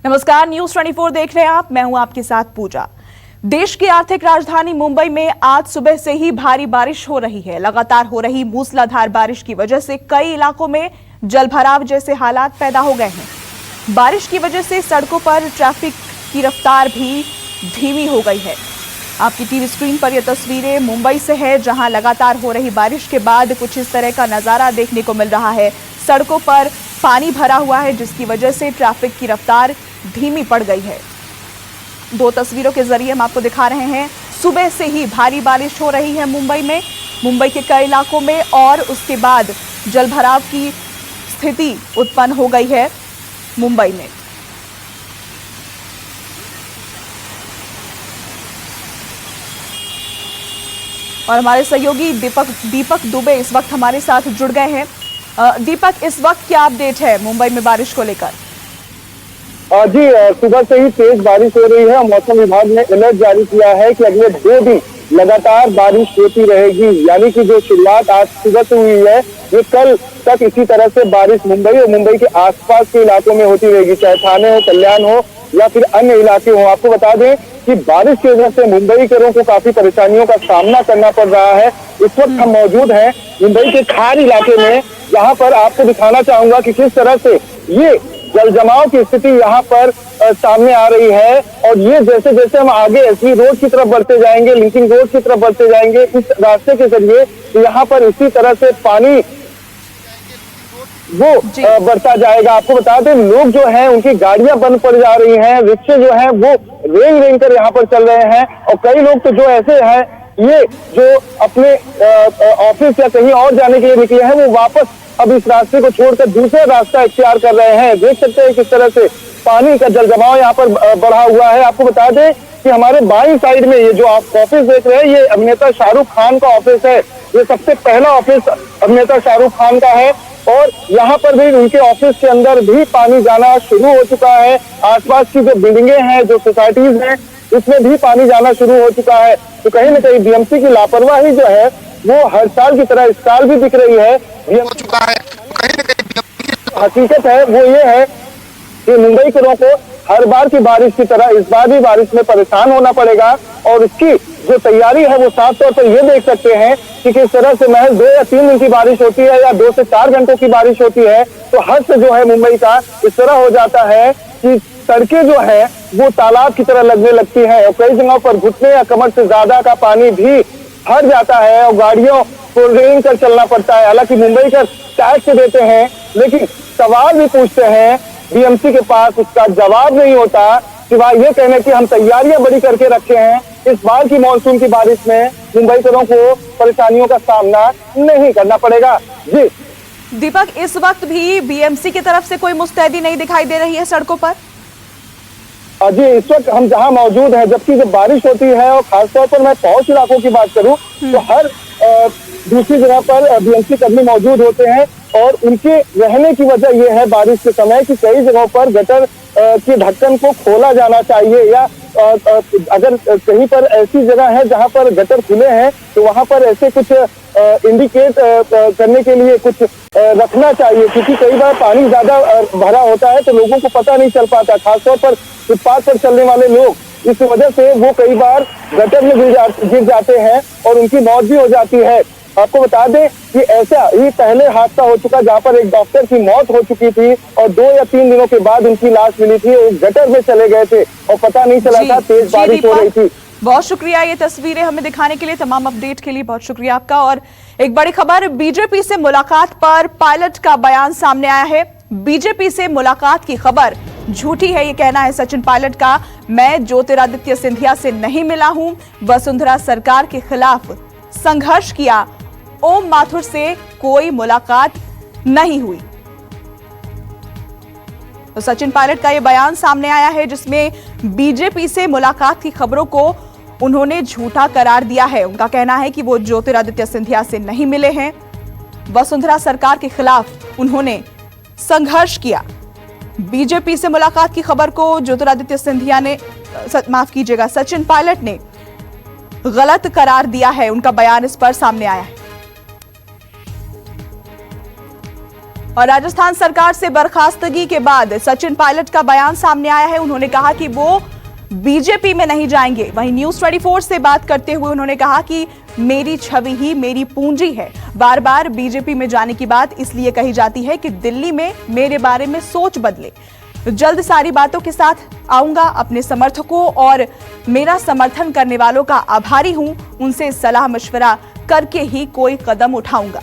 नमस्कार, न्यूज 24 देख रहे हैं आप। मैं हूं आपके साथ पूजा। देश की आर्थिक राजधानी मुंबई में आज सुबह से ही भारी बारिश हो रही है। लगातार हो रही मूसलाधार बारिश की वजह से कई इलाकों में जलभराव जैसे हालात पैदा हो गए हैं। बारिश की वजह से सड़कों पर ट्रैफिक की रफ्तार भी धीमी हो गई है। आपकी टीवी स्क्रीन पर यह तस्वीरें मुंबई से है, जहां लगातार हो रही बारिश के बाद कुछ इस तरह का नजारा देखने को मिल रहा है। सड़कों पर पानी भरा हुआ है, जिसकी वजह से ट्रैफिक की रफ्तार धीमी पड़ गई है। दो तस्वीरों के जरिए हम आपको दिखा रहे हैं। सुबह से ही भारी बारिश हो रही है मुंबई में, मुंबई के कई इलाकों में, और उसके बाद जलभराव की स्थिति उत्पन्न हो गई है मुंबई में। और हमारे सहयोगी दीपक दुबे इस वक्त हमारे साथ जुड़ गए हैं। दीपक, इस वक्त क्या अपडेट है मुंबई में बारिश को लेकर? जी, सुबह से ही तेज बारिश हो रही है। मौसम विभाग ने अलर्ट जारी किया है कि अगले 2 दिन लगातार बारिश होती रहेगी। यानी कि जो शुरुआत आज सुबह से हुई है, ये कल तक इसी तरह से बारिश मुंबई और मुंबई के आसपास के इलाकों में होती रहेगी, चाहे थाने हो, कल्याण हो या फिर अन्य इलाके हो। आपको बता दें कि बारिश की वजह से मुंबईकरों को काफी परेशानियों का सामना करना पड़ रहा है। इस वक्त हम मौजूद हैं मुंबई के खार इलाके में, जहाँ पर आपको दिखाना चाहूंगा कि किस तरह से ये जल जमाव की स्थिति यहाँ पर सामने आ रही है। और ये जैसे जैसे हम आगे एसवी रोड की तरफ बढ़ते जाएंगे, लिंकिंग रोड की तरफ बढ़ते जाएंगे, इस रास्ते के जरिए यहाँ पर इसी तरह से पानी वो बढ़ता जाएगा। आपको बता दें, लोग जो हैं उनकी गाड़ियां बंद पड़ जा रही हैं, रिक्शे जो हैं वो रेंग रेंग कर यहाँ पर चल रहे हैं। और कई लोग तो जो ऐसे हैं, ये जो अपने ऑफिस या कहीं और जाने के लिए निकले हैं, वो वापस अब इस रास्ते को छोड़कर दूसरा रास्ता इख्तियार कर रहे हैं। देख सकते हैं किस तरह से पानी का जल जमाव यहाँ पर बढ़ा हुआ है। आपको बता दें कि हमारे बाईं साइड में ये जो आप ऑफिस देख रहे हैं, ये अभिनेता शाहरुख खान का ऑफिस है। ये सबसे पहला ऑफिस अभिनेता शाहरुख खान का है, और यहाँ पर भी उनके ऑफिस के अंदर भी पानी जाना शुरू हो चुका है। आसपास की जो बिल्डिंगें हैं, जो सोसाइटीज हैं, इसमें भी पानी जाना शुरू हो चुका है। तो कहीं ना कहीं बीएमसी की लापरवाही जो है वो हर साल की तरह इस साल भी दिख रही है। हो चुका है। कहीं ना कहीं हकीकत है वो ये है कि मुंबईकरों को हर बार की बारिश की तरह इस बार भी बारिश में परेशान होना पड़ेगा। और इसकी जो तैयारी है वो साफ तौर पर ये देख सकते हैं कि किस तरह से महज 2 या 3 दिन की बारिश होती है या 2 से 4 घंटों की बारिश होती है, तो हद से जो है मुंबई का इस तरह हो जाता है कि सड़कें जो है वो तालाब की तरह लगने लगती है। और कई जगहों पर घुटने या कमर से ज्यादा का पानी भी भर जाता है और गाड़ियों को रेंग कर चलना पड़ता है। हालांकि मुंबई का टैक्स देते हैं, लेकिन सवाल भी पूछते हैं बीएमसी के पास, उसका जवाब नहीं होता, सिवाय ये कहने की हम तैयारियां बड़ी करके रखे हैं। इस बार की मानसून की बारिश में मुंबईकरों को परेशानियों का सामना नहीं करना पड़ेगा। जी दीपक, इस वक्त भी बीएमसी की तरफ से कोई मुस्तैदी नहीं दिखाई दे रही है सड़कों पर? जी, इस वक्त हम जहां मौजूद हैं, जबकि जब बारिश होती है और खासतौर पर मैं पहुंच इलाकों की बात करूं तो हर दूसरी जगह पर बीएमसी कर्मी मौजूद होते हैं। और उनके रहने की वजह यह है बारिश के समय कि कई जगहों पर गटर के ढक्कन को खोला जाना चाहिए, या अगर कहीं पर ऐसी जगह है जहां पर गटर खुले हैं तो वहां पर ऐसे कुछ इंडिकेट करने के लिए कुछ रखना चाहिए, क्योंकि कई बार पानी ज्यादा भरा होता है तो लोगों को पता नहीं चल पाता। खासतौर पर फुटपाथ पर चलने वाले लोग, इस वजह से वो कई बार गटर में गिर जाते हैं और उनकी मौत भी हो जाती है। आपको बता दें कि ऐसा ही पहले हादसा हो चुका जहां पर एक डॉक्टर की मौत हो चुकी थी और 2 या 3 दिनों के बाद उनकी लाश मिली थी। वो गटर में चले गए थे और पता नहीं चला था, तेज बारिश हो रही थी। बहुत शुक्रिया ये तस्वीरें हमें दिखाने के लिए, तमाम अपडेट के लिए बहुत शुक्रिया आपका। और एक बड़ी खबर, बीजेपी से मुलाकात पर पायलट का बयान सामने आया है। बीजेपी से मुलाकात की खबर झूठी है, ये कहना है सचिन पायलट का। मैं ज्योतिरादित्य सिंधिया से नहीं मिला हूं, वसुंधरा सरकार के खिलाफ संघर्ष किया, ओम माथुर से कोई मुलाकात नहीं हुई। तो सचिन पायलट का यह बयान सामने आया है, जिसमें बीजेपी से मुलाकात की खबरों को उन्होंने झूठा करार दिया है। उनका कहना है कि वो ज्योतिरादित्य सिंधिया से नहीं मिले हैं, वसुंधरा सरकार के खिलाफ उन्होंने संघर्ष किया। बीजेपी से मुलाकात की खबर को ज्योतिरादित्य सिंधिया ने, माफ कीजिएगा, सचिन पायलट ने गलत करार दिया है। उनका बयान इस पर सामने आया है। और राजस्थान सरकार से बर्खास्तगी के बाद सचिन पायलट का बयान सामने आया है। उन्होंने कहा कि वो बीजेपी में नहीं जाएंगे। वहीं न्यूज 24 से बात करते हुए उन्होंने कहा कि मेरी छवि ही मेरी पूंजी है। बार बार बीजेपी में जाने की बात इसलिए कही जाती है कि दिल्ली में मेरे बारे में सोच बदले। जल्द सारी बातों के साथ आऊंगा। अपने समर्थकों और मेरा समर्थन करने वालों का आभारी हूं। उनसे सलाह मशवरा करके ही कोई कदम उठाऊंगा।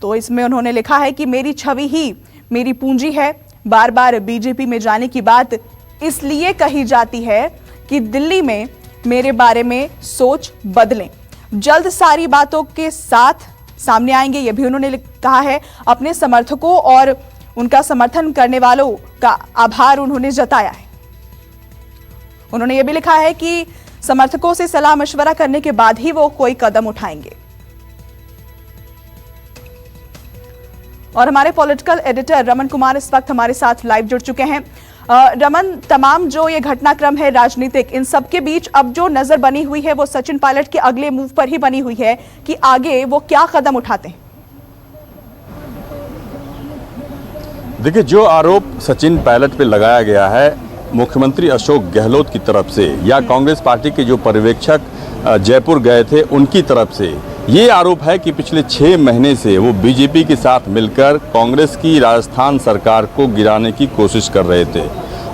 तो इसमें उन्होंने लिखा है कि मेरी छवि ही मेरी पूंजी है। बार बार बीजेपी में जाने की बात इसलिए कही जाती है कि दिल्ली में मेरे बारे में सोच बदलें। जल्द सारी बातों के साथ सामने आएंगे, यह भी उन्होंने कहा है। अपने समर्थकों और उनका समर्थन करने वालों का आभार उन्होंने जताया है। उन्होंने यह भी लिखा है कि समर्थकों से सलाह मशवरा करने के बाद ही वो कोई कदम उठाएंगे। और हमारे पॉलिटिकल एडिटर रमन कुमार इस वक्त हमारे साथ लाइव जुड़ चुके हैं। रमन, तमाम जो ये घटनाक्रम है राजनीतिक, इन सब के बीच अब जो नजर बनी हुई है वो सचिन पायलट के अगले मूव पर ही बनी हुई है कि आगे वो क्या कदम उठाते हैं। देखिए, जो आरोप सचिन पायलट पे लगाया गया है मुख्यमंत्री अशोक गहलोत की तरफ से या कांग्रेस पार्टी के जो पर्यवेक्षक जयपुर गए थे उनकी तरफ से, ये आरोप है कि पिछले 6 महीने से वो बीजेपी के साथ मिलकर कांग्रेस की राजस्थान सरकार को गिराने की कोशिश कर रहे थे।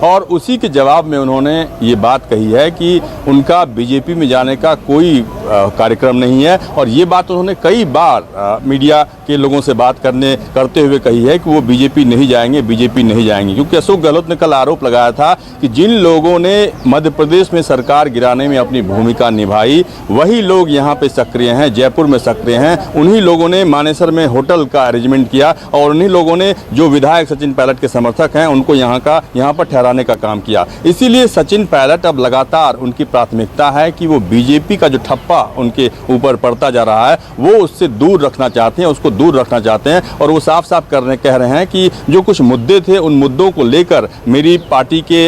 और उसी के जवाब में उन्होंने ये बात कही है कि उनका बीजेपी में जाने का कोई कार्यक्रम नहीं है। और ये बात उन्होंने कई बार मीडिया के लोगों से बात करते हुए कही है कि वो बीजेपी नहीं जाएंगे, बीजेपी नहीं जाएंगे। क्योंकि अशोक गहलोत ने कल आरोप लगाया था कि जिन लोगों ने मध्य प्रदेश में सरकार गिराने में अपनी भूमिका निभाई वही लोग यहाँ पे सक्रिय हैं, जयपुर में सक्रिय हैं। उन्हीं लोगों ने मानेसर में होटल का अरेंजमेंट किया और उन्हीं लोगों ने जो विधायक सचिन पायलट के समर्थक हैं उनको यहाँ पर ठहराने का काम किया। इसीलिए सचिन पायलट अब लगातार उनकी प्राथमिकता है कि वो बीजेपी का जो ठप्पा उनके ऊपर पड़ता जा रहा है वो उससे दूर रखना चाहते हैं, उसको दूर रखना चाहते हैं। और वो साफ साफ कह रहे हैं कि जो कुछ मुद्दे थे उन मुद्दों को लेकर मेरी पार्टी के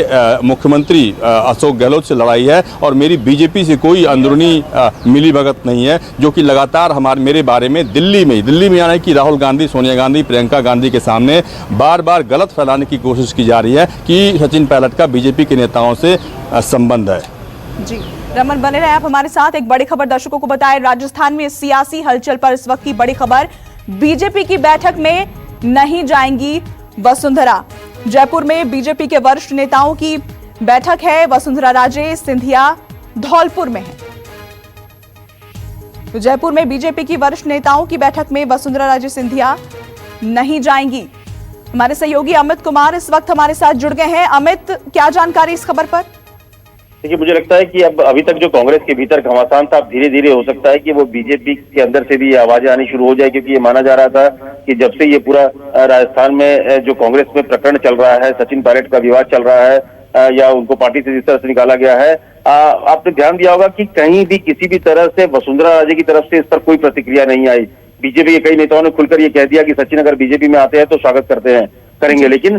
मुख्यमंत्री अशोक गहलोत से लड़ाई है और मेरी बीजेपी से कोई अंदरूनी मिलीभगत नहीं है, जो कि लगातार मेरे बारे में दिल्ली में यानी कि राहुल गांधी, सोनिया गांधी, प्रियंका गांधी के सामने बार बार गलत फैलाने की कोशिश की जा रही है कि सचिन पायलट का बीजेपी के नेताओं से संबंध है। जी रमन, बने रहे आप हमारे साथ। एक बड़ी खबर दर्शकों को बताएं, राजस्थान में सियासी हलचल पर इस वक्त की बड़ी खबर, बीजेपी की बैठक में नहीं जाएंगी वसुंधरा। जयपुर में बीजेपी के वरिष्ठ नेताओं की बैठक है। वसुंधरा राजे सिंधिया धौलपुर में है। तो जयपुर में बीजेपी की वरिष्ठ नेताओं की बैठक में वसुंधरा राजे सिंधिया नहीं जाएंगी। हमारे सहयोगी अमित कुमार इस वक्त हमारे साथ जुड़ गए हैं। अमित, क्या जानकारी इस खबर पर? देखिए, मुझे लगता है कि अब अभी तक जो कांग्रेस के भीतर घमासान था, धीरे धीरे हो सकता है कि वो बीजेपी के अंदर से भी आवाजें आनी शुरू हो जाए। क्योंकि ये माना जा रहा था कि जब से ये पूरा राजस्थान में जो कांग्रेस में प्रकरण चल रहा है, सचिन पायलट का विवाद चल रहा है या उनको पार्टी से जिस तरह से निकाला गया है, आपने ध्यान दिया होगा कि कहीं भी किसी भी तरह से वसुंधरा राजे की तरफ से इस पर कोई प्रतिक्रिया नहीं आई। बीजेपी के कई नेताओं ने खुलकर ये कह दिया कि सचिन अगर बीजेपी में आते हैं तो स्वागत करेंगे, लेकिन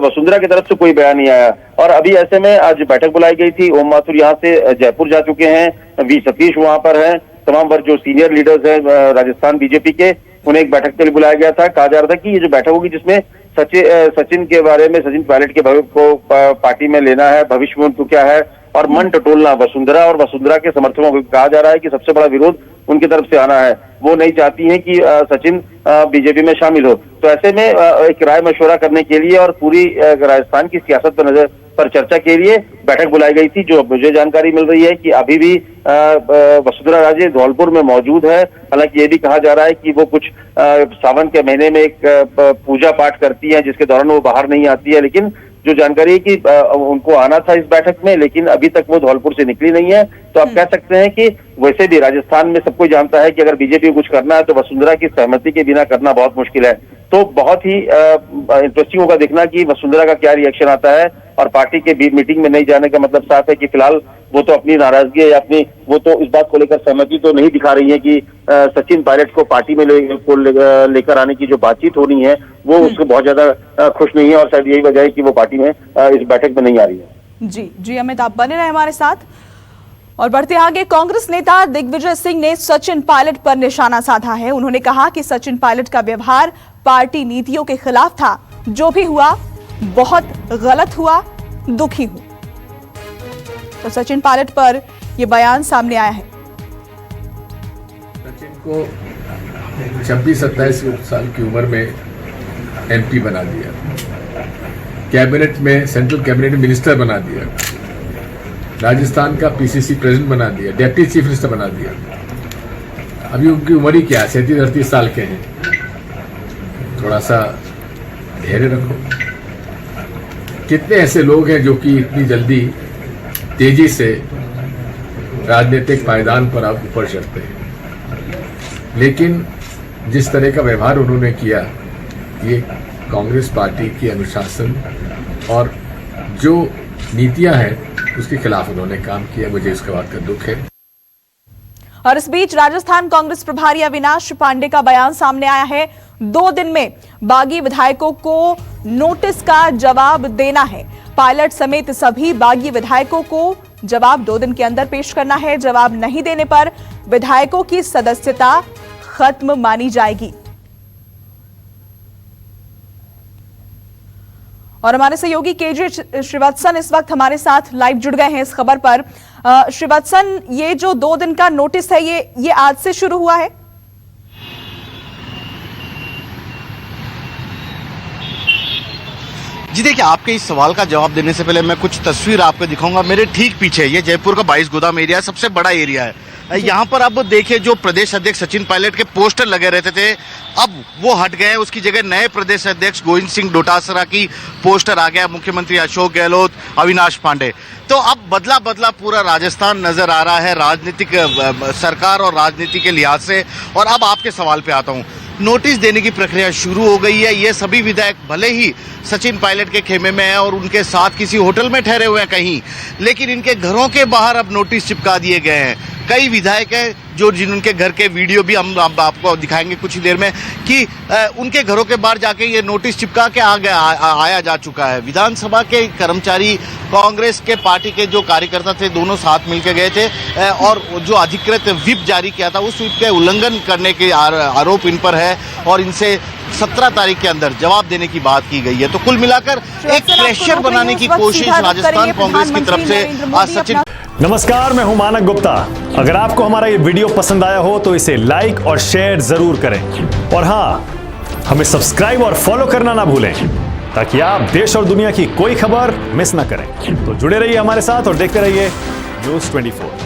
वसुंधरा की तरफ से कोई बयान नहीं आया। और अभी ऐसे में आज बैठक बुलाई गई थी। ओम माथुर यहाँ से जयपुर जा चुके हैं, वी सतीश वहां पर हैं, तमाम वर्ग जो सीनियर लीडर्स हैं राजस्थान बीजेपी के, उन्हें एक बैठक के लिए बुलाया गया था। कहा जा रहा था कि ये जो बैठक होगी जिसमें सचिन के बारे में, सचिन पायलट के भविष्य को पार्टी में लेना है, भविष्य में उनको क्या है, और मन टटोलना वसुंधरा और वसुंधरा के समर्थकों को। कहा जा रहा है कि सबसे बड़ा विरोध उनकी तरफ से आना है, वो नहीं चाहती हैं कि सचिन बीजेपी में शामिल हो। तो ऐसे में एक राय मशवरा करने के लिए और पूरी राजस्थान की सियासत पर चर्चा के लिए बैठक बुलाई गई थी। जो मुझे जानकारी मिल रही है कि अभी भी वसुंधरा राजे धौलपुर में मौजूद है। हालांकि ये भी कहा जा रहा है कि वो कुछ सावन के महीने में एक पूजा पाठ करती है जिसके दौरान वो बाहर नहीं आती है। लेकिन जो जानकारी है कि उनको आना था इस बैठक में, लेकिन अभी तक वो धौलपुर से निकली नहीं है। तो आप कह सकते हैं कि वैसे भी राजस्थान में सब कोई जानता है कि अगर बीजेपी को कुछ करना है तो वसुंधरा की सहमति के बिना करना बहुत मुश्किल है। तो बहुत ही इंटरेस्टिंग होगा देखना कि वसुंधरा का क्या रिएक्शन आता है। और पार्टी के मीटिंग में नहीं जाने का मतलब साफ है कि फिलहाल वो तो अपनी नाराजगी है या वो तो इस बात को लेकर सहमति तो नहीं दिखा रही है कि सचिन पायलट को पार्टी में लेकर आने की जो बातचीत हो रही है वो उसको बहुत ज्यादा खुश नहीं है। और शायद यही वजह है कि वो पार्टी में इस बैठक में नहीं आ रही है। जी अमित, आप बने रहे हमारे साथ। और बढ़ते आगे, कांग्रेस नेता दिग्विजय सिंह ने सचिन पायलट पर निशाना साधा है। उन्होंने कहा कि सचिन पायलट का व्यवहार पार्टी नीतियों के खिलाफ था। जो भी हुआ बहुत गलत हुआ, दुखी हूं। तो सचिन पायलट पर यह बयान सामने आया है। सचिन को 26-27 साल की उम्र में एमपी बना दिया, कैबिनेट में, सेंट्रल कैबिनेट में मिनिस्टर बना दिया, राजस्थान का पीसीसी प्रेसिडेंट बना दिया, डिप्टी चीफ मिनिस्टर बना दिया। अभी उनकी उम्र ही क्या है, 37-38 साल के हैं। थोड़ा सा धैर्य रखो। कितने ऐसे लोग हैं जो कि इतनी जल्दी तेजी से राजनीतिक पायदान पर आप ऊपर चढ़ते हैं, लेकिन जिस तरह का व्यवहार उन्होंने किया, ये कांग्रेस पार्टी की अनुशासन और जो नीतियां हैं उसके खिलाफ उन्होंने काम किया। मुझे इसका बात का दुख है। और इस बीच राजस्थान कांग्रेस प्रभारी अविनाश पांडे का बयान सामने आया है। 2 दिन में बागी विधायकों को नोटिस का जवाब देना है। पायलट समेत सभी बागी विधायकों को जवाब 2 दिन के अंदर पेश करना है। जवाब नहीं देने पर विधायकों की सदस्यता खत्म मानी जाएगी। और हमारे सहयोगी केजे श्रीवत्सन इस वक्त हमारे साथ लाइव जुड़ गए हैं इस खबर पर। श्रीवत्सन, ये जो 2 दिन का नोटिस है, ये आज से शुरू हुआ है? जी देखिए, आपके इस सवाल का जवाब देने से पहले मैं कुछ तस्वीर आपको दिखाऊंगा। मेरे ठीक पीछे ये जयपुर का 22 गोदाम एरिया है, सबसे बड़ा एरिया है। यहाँ पर अब देखिए, जो प्रदेश अध्यक्ष सचिन पायलट के पोस्टर लगे रहते थे, अब वो हट गए। उसकी जगह नए प्रदेश अध्यक्ष गोविंद सिंह डोटासरा की पोस्टर आ गया, मुख्यमंत्री अशोक गहलोत, अविनाश पांडे। तो अब बदला बदला पूरा राजस्थान नजर आ रहा है राजनीतिक सरकार और राजनीति के लिहाज से। और अब आपके सवाल पे आता हूँ। नोटिस देने की प्रक्रिया शुरू हो गई है। ये सभी विधायक भले ही सचिन पायलट के खेमे में हैं और उनके साथ किसी होटल में ठहरे हुए हैं कहीं, लेकिन इनके घरों के बाहर अब नोटिस चिपका दिए गए हैं। कई विधायक हैं जो जिनके घर के वीडियो भी हम आपको दिखाएंगे कुछ ही देर में, कि उनके घरों के बाहर जाके ये नोटिस चिपका के आया जा चुका है। विधानसभा के कर्मचारी, कांग्रेस के पार्टी के जो कार्यकर्ता थे, दोनों साथ मिलकर गए थे और जो अधिकृत व्हिप जारी किया था, उस व्हिप के उल्लंघन करने के आरोप इन पर है और इनसे 17 तारीख के अंदर जवाब देने की बात की गई है। तो कुल मिलाकर एक प्रेशर बनाने की कोशिश राजस्थान कांग्रेस की तरफ से आज सचिन। नमस्कार, मैं हूं मानक गुप्ता। अगर आपको हमारा ये वीडियो पसंद आया हो तो इसे लाइक और शेयर जरूर करें, और हां, हमें सब्सक्राइब और फॉलो करना ना भूलें ताकि आप देश और दुनिया की कोई खबर मिस ना करें। तो जुड़े रहिए हमारे साथ और देखते रहिए News 24।